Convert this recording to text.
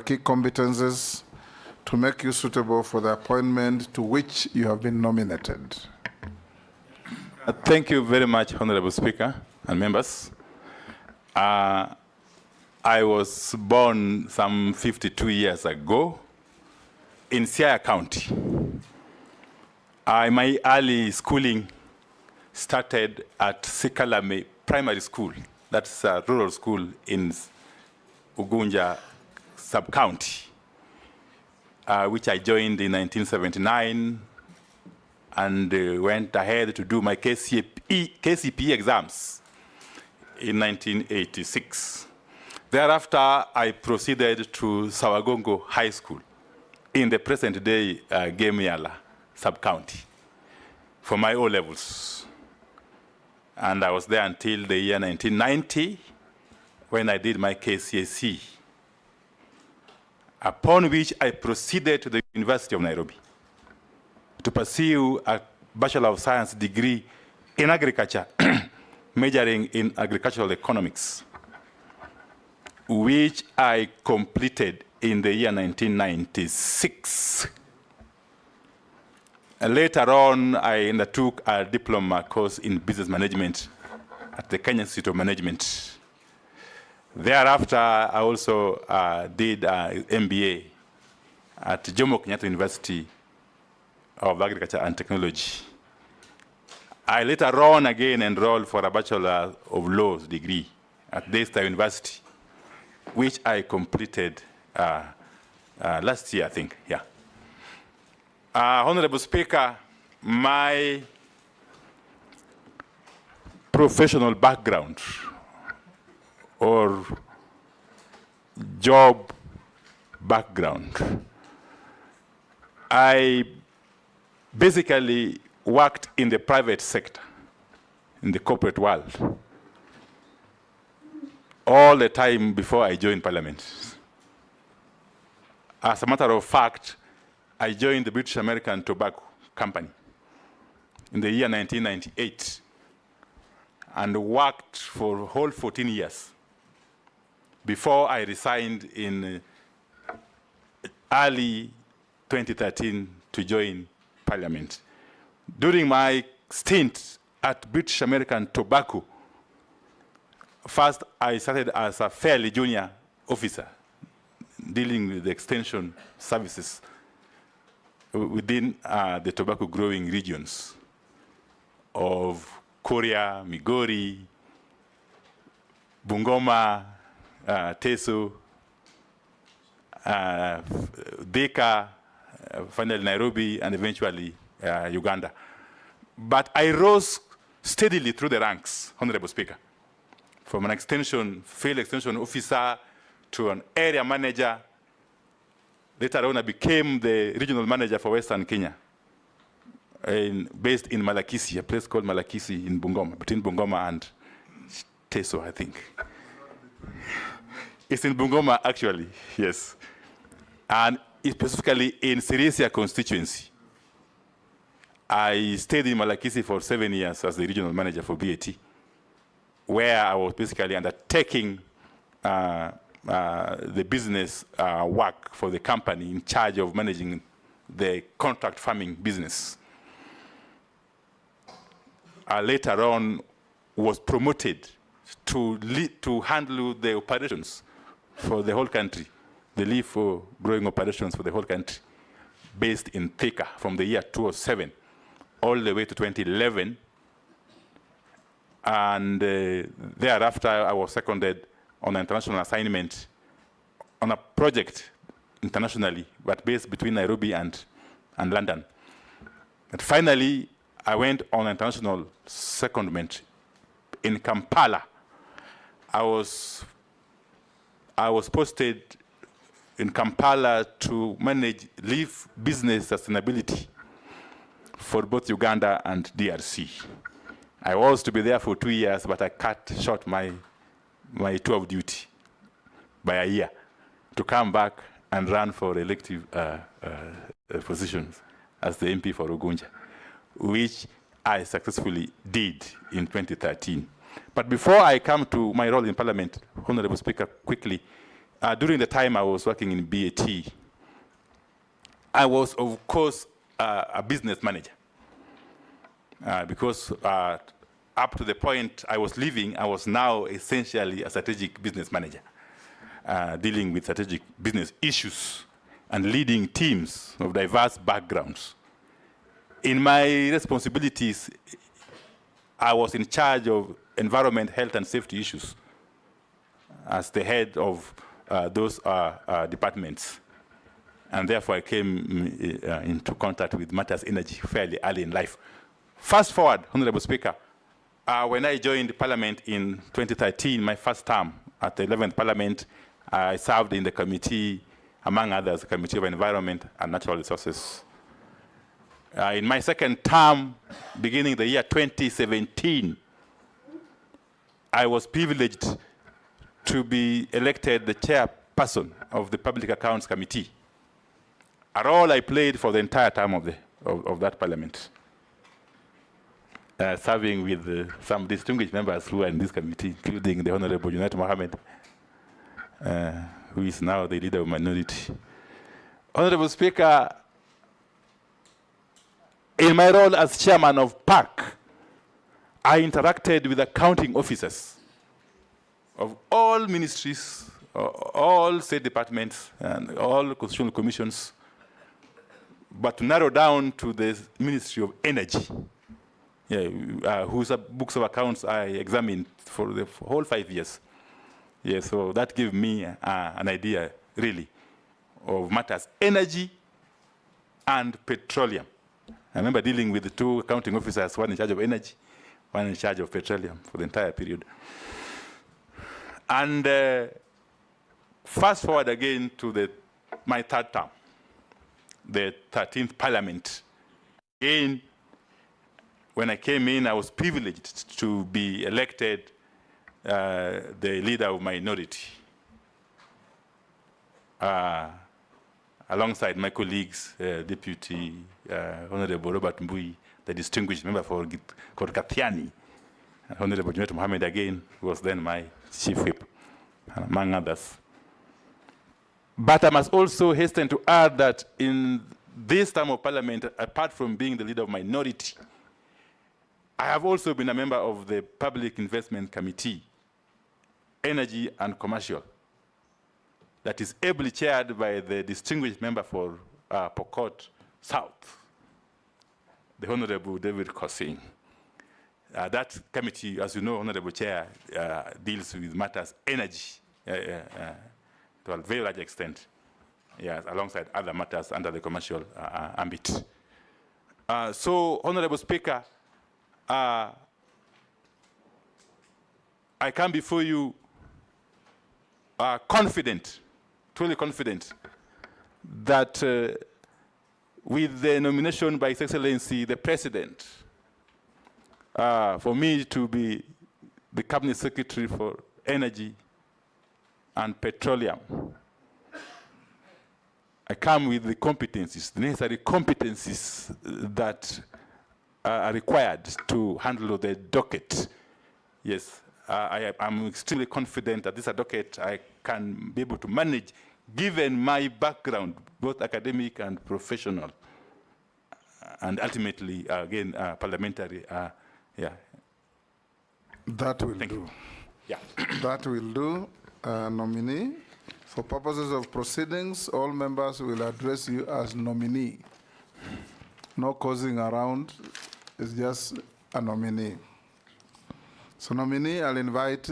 key competencies to make you suitable for the appointment to which you have been nominated? Thank you very much, Honorable Speaker and members. I was born some 52 years ago in Siaya County. My early schooling started at Sikalame Primary School. That's a rural school in Ugunja sub-county, which I joined in 1979 and went ahead to do my KCPE exams in 1986. Thereafter, I proceeded to Sawagongo High School in the present-day Gemiala sub-county for my O-levels. And I was there until the year 1990 when I did my KCSE, upon which I proceeded to the University of Nairobi to pursue a Bachelor of Science degree in agriculture, majoring in agricultural economics, which I completed in the year 1996. Later on, I undertook a diploma course in business management at the Kenya Institute of Management. Thereafter, I also did an MBA at Jomo Kenyatta University of Agriculture and Technology. I later on again enrolled for a Bachelor of Laws degree at Daystar University, which I completed last year, I think, yeah. Honorable Speaker, my professional background or job background, I basically worked in the private sector, in the corporate world, all the time before I joined Parliament. As a matter of fact, I joined the British American Tobacco Company in the year 1998 and worked for a whole 14 years before I resigned in early 2013 to join Parliament. During my stint at British American Tobacco, first I started as a fairly junior officer dealing with the extension services within the tobacco growing regions of Korea, Migori, Bungoma, Teso, Thika, finally Nairobi, and eventually Uganda. But I rose steadily through the ranks, Honorable Speaker, from an field extension officer to an area manager. Later on, I became the regional manager for Western Kenya, based in Malakisi, a place called Malakisi in Bungoma, between Bungoma and Teso, I think. It's in Bungoma, actually, yes. And specifically in Sirisia constituency. I stayed in Malakisi for 7 years as the regional manager for BAT, where I was basically undertaking the business work for the company in charge of managing the contract farming business. Later on, was promoted to handle the operations for the whole country, the leaf growing operations for the whole country, based in Thika from the year 2007 all the way to 2011. And thereafter, I was seconded on an international assignment on a project internationally, but based between Nairobi and London. And finally, I went on international secondment in Kampala. I was posted in Kampala to manage leaf business sustainability for both Uganda and DRC. I was to be there for 2 years, but I cut short my tour of duty by a year to come back and run for elective positions as the MP for Ugunja, which I successfully did in 2013. But before I come to my role in Parliament, Honorable Speaker, quickly, during the time I was working in BAT, I was, of course, a business manager. Because up to the point I was leaving, I was now essentially a strategic business manager, dealing with strategic business issues and leading teams of diverse backgrounds. In my responsibilities, I was in charge of environment, health, and safety issues as the head of those departments. And therefore, I came into contact with MATIAN'I fairly early in life. Fast forward, Honorable Speaker, when I joined Parliament in 2013, my first term at the 11th Parliament, I served in the committee, among others, the Committee of Environment and Natural Resources. In my second term, beginning the year 2017, I was privileged to be elected the chairperson of the Public Accounts Committee, a role I played for the entire term of that Parliament, serving with some distinguished members who are in this committee, including the Honorable Junaid Mohammed, who is now the leader of minority. Honorable Speaker, in my role as chairman of PAC, I interacted with accounting officers of all ministries, all state departments, and all constitutional commissions, but to narrow down to the Ministry of Energy, whose books of accounts I examined for the whole 5 years. So that gave me an idea, really, of matters energy and petroleum. I remember dealing with the two accounting officers, one in charge of energy, one in charge of petroleum for the entire period. And fast forward again to my third term, the 13th Parliament. Again, when I came in, I was privileged to be elected the leader of minority, alongside my colleagues, Deputy Honorable Robert Mbui, the distinguished member for Kathiani, Honorable Junaid Mohammed again, who was then my chief whip, among others. But I must also hasten to add that in this term of Parliament, apart from being the leader of minority, I have also been a member of the Public Investment Committee, Energy and Commercial, that is ably chaired by the distinguished member for Pokot South, the Honorable David Kosing. That committee, as you know, Honorable Chair, deals with matters energy to a very large extent, alongside other matters under the commercial ambit. So, Honorable Speaker, I come before you confident, truly confident, that with the nomination by His Excellency, the President, for me to be the Cabinet Secretary for Energy and Petroleum, I come with the competencies, the necessary competencies that are required to handle the docket. Yes, I'm extremely confident that this docket I can be able to manage, given my background, both academic and professional, and ultimately, again, parliamentary. That will do. Yeah. That will do, nominee. For purposes of proceedings, all members will address you as nominee. No causing around, it's just a nominee. So nominee, I'll invite